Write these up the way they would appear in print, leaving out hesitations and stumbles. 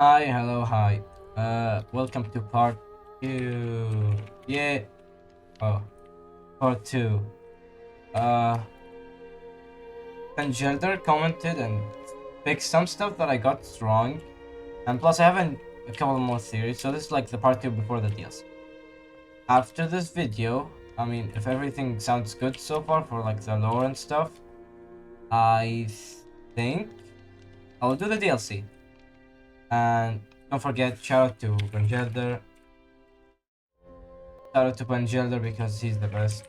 Hi, hello, hi. Welcome to part two. Yeah. Oh, part two. Uh, Benjelder commented and fixed some stuff that I got wrong, and plus I have a couple more theories. So this is like the part two before the DLC. After this video, I mean, if everything sounds good so far for like the lore and stuff, I think I'll do the DLC. And don't forget, shout out to Benjelder. Shout out to Benjelder because he's the best.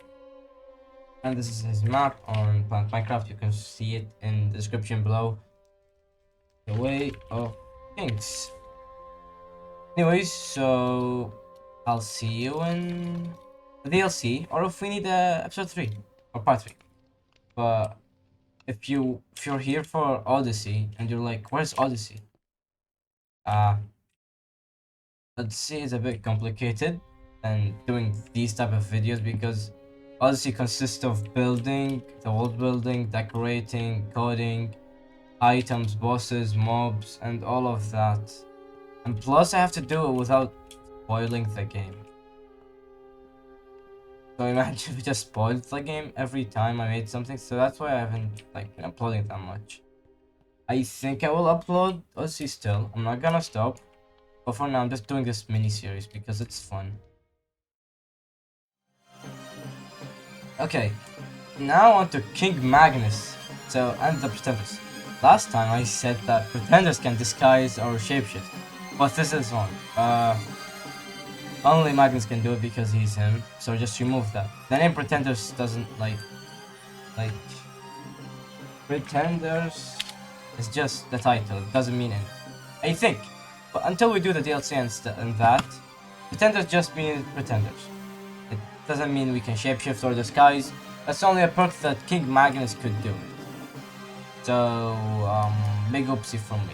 And this is his map on Planet Minecraft. You can see it in the description below. The Way of Kings. Anyways, so I'll see you in the DLC, or if we need episode 3 or part 3. But if you're here for Odyssey and you're like, where's Odyssey? Uh Odyssey is a bit complicated and doing these type of videos because Odyssey consists of building, the world building, decorating, coding, items, bosses, mobs, and all of that. And plus, I have to do it without spoiling the game. So imagine if we just spoiled the game every time I made something. So that's why I haven't been uploading that much. I think I will upload Odyssey still. I'm not gonna stop. But for now, I'm just doing this mini series because it's fun. Okay, now on to King Magnus. So, and the Pretenders. Last time I said that Pretenders can disguise or shapeshift, but this is wrong. Only Magnus can do it because he's him, so just remove that. The name Pretenders doesn't like Pretenders is just the title, it doesn't mean anything. I think. But until we do the DLC and that, Pretenders just mean Pretenders. It doesn't mean we can shapeshift or disguise. That's only a perk that King Magnus could do. So, big oopsie from me.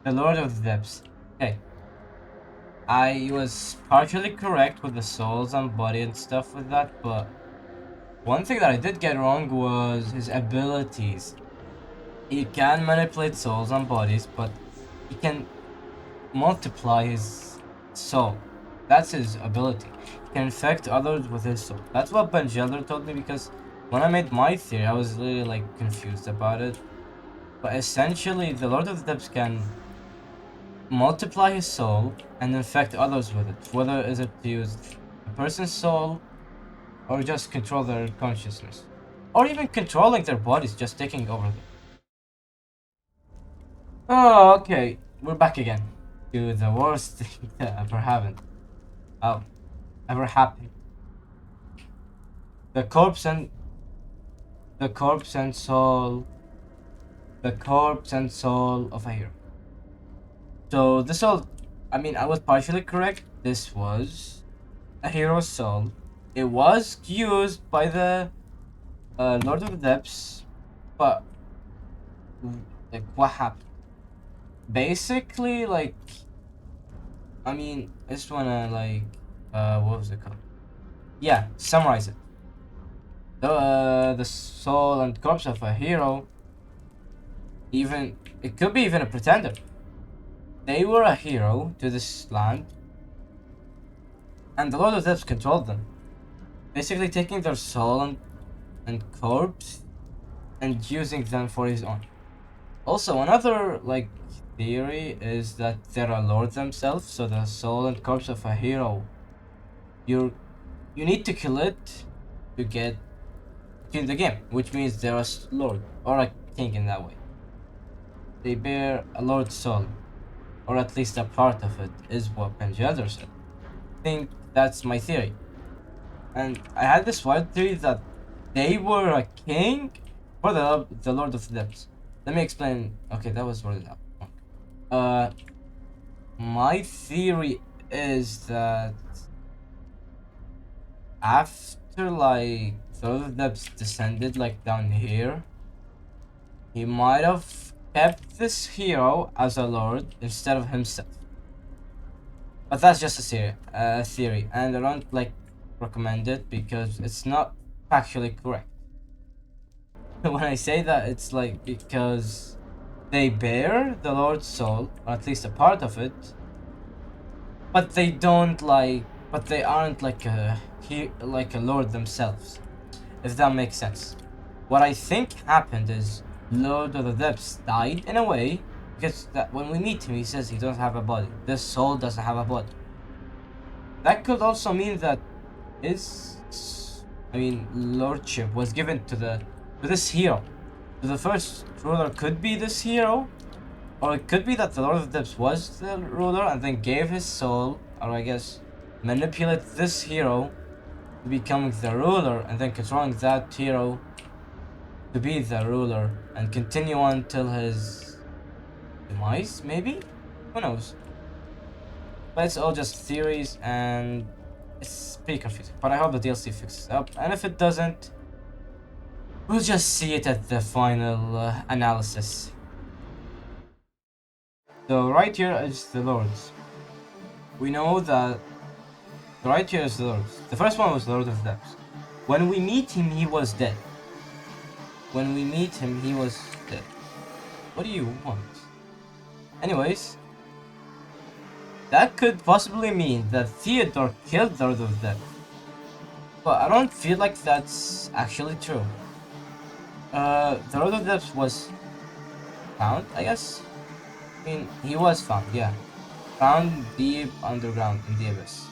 The Lord of the Depths. Okay. I was partially correct with the souls and body and stuff with that, but one thing that I did get wrong was his abilities. He can manipulate souls and bodies, but he can multiply his soul. That's his ability. He can infect others with his soul. That's what Benjelder told me because when I made my theory, I was really confused about it. But essentially, the Lord of the Depths can multiply his soul and infect others with it, whether is it to use a person's soul or just control their consciousness, or even controlling their bodies, just taking over them. Oh, okay, we're back again to the worst thing that ever happened. Oh, ever happened. The corpse and the corpse and soul, the corpse and soul of a hero. So this all, I mean, I was partially correct. This was a hero's soul. It was used by the Lord of the Depths, but what happened? Basically, I mean, I just wanna what was it called? Yeah, summarize it. The soul and corpse of a hero, even it could be even a pretender. They were a hero to this land, and the Lord of Depths controlled them, basically taking their soul and corpse and using them for his own. Also, another theory is that they're a lord themselves, so the soul and corpse of a hero, you you need to kill it to get in the game, which means they're a lord or a king in that way. They bear a lord's soul, or at least a part of it, is what Benjelder said. I think that's my theory. And I had this wild theory that they were a king for the Lord of the Depths. Let me explain. Okay, that was worded out. My theory is that after the Lord of the Depths descended down here, he might have kept this hero as a lord instead of himself. But that's just a theory, and I don't recommend it because it's not factually correct. When I say that, it's because They bear the Lord's soul, or at least a part of it, but they don't like, but they aren't like like a lord themselves, if that makes sense. What I think happened is Lord of the Depths died in a way because that when we meet him, he says he doesn't have a body. This soul doesn't have a body. That could also mean that his, lordship was given to this hero. So the first ruler could be this hero, or it could be that the Lord of the Depths was the ruler and then gave his soul, or I guess manipulate this hero to becoming the ruler and then controlling that hero to be the ruler and continue on till his demise, maybe? Who knows? But it's all just theories and it's pretty confusing. But I hope the DLC fixes it up, and if it doesn't, we'll just see it at the final analysis. So right here is the Lords. We know that right here is the Lords. The first one was the Lord of the Depths. When we meet him, he was dead. When we meet him, he was dead. What do you want? Anyways, that could possibly mean that Theodor killed the Lord of the Depths. But I don't feel like that's actually true. The Lord of the Depths was found, I guess? He was found, yeah. Found deep underground in the abyss.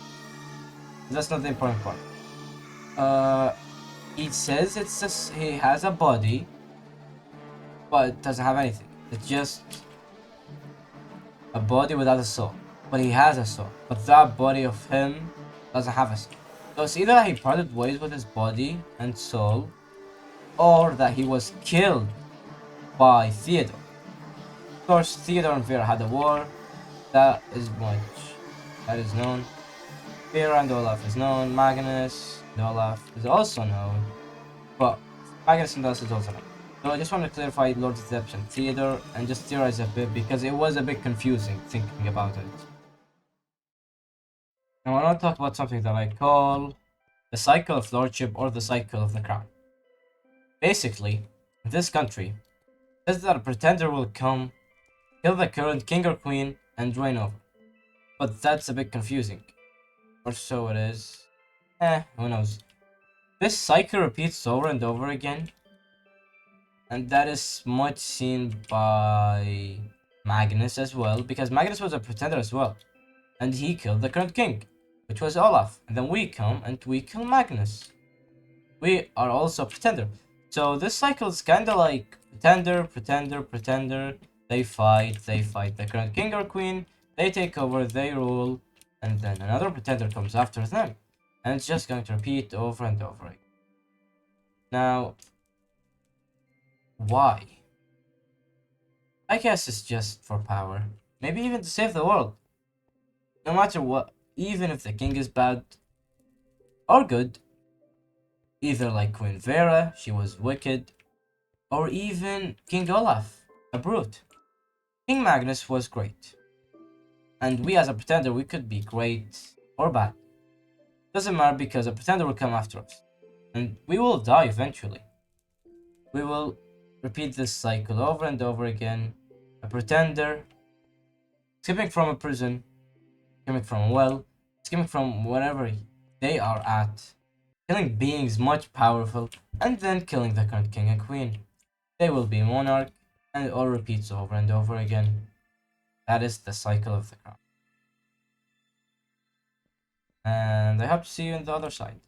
That's not the important part. He says it's just he has a body, but it doesn't have anything. It's just a body without a soul. But he has a soul. But that body of him doesn't have a soul. So it's either that he parted ways with his body and soul, or that he was killed by Theodor. Of course, Theodor and Vera had a war. That is much. That is known. Vera and Olaf is known. Magnus and Olaf is also known. But Magnus and Olaf is also known. So I just want to clarify Lord of the Depths and Theodor and just theorize a bit because it was a bit confusing thinking about it. Now I want to talk about something that I call the cycle of lordship or the cycle of the crown. Basically, in this country, it says that a pretender will come, kill the current king or queen, and reign over. But that's a bit confusing. Or so it is. Who knows. This cycle repeats over and over again, and that is much seen by Magnus as well, because Magnus was a pretender as well, and he killed the current king, which was Olaf, and then we come and we kill Magnus. We are also a pretender. So this cycle is kinda like pretender, pretender, pretender, they fight the current king or queen, they take over, they rule, and then another pretender comes after them. And it's just going to repeat over and over again. Now, why? I guess it's just for power. Maybe even to save the world. No matter what, even if the king is bad or good, either like Queen Vera, she was wicked, or even King Olaf, a brute. King Magnus was great. And we as a pretender, we could be great or bad. Doesn't matter because a pretender will come after us. And we will die eventually. We will repeat this cycle over and over again. A pretender escaping from a prison, escaping from a well, escaping from wherever they are at, killing beings much powerful, and then killing the current king and queen. They will be monarch, and it all repeats over and over again. That is the cycle of the crown. And I hope to see you on the other side.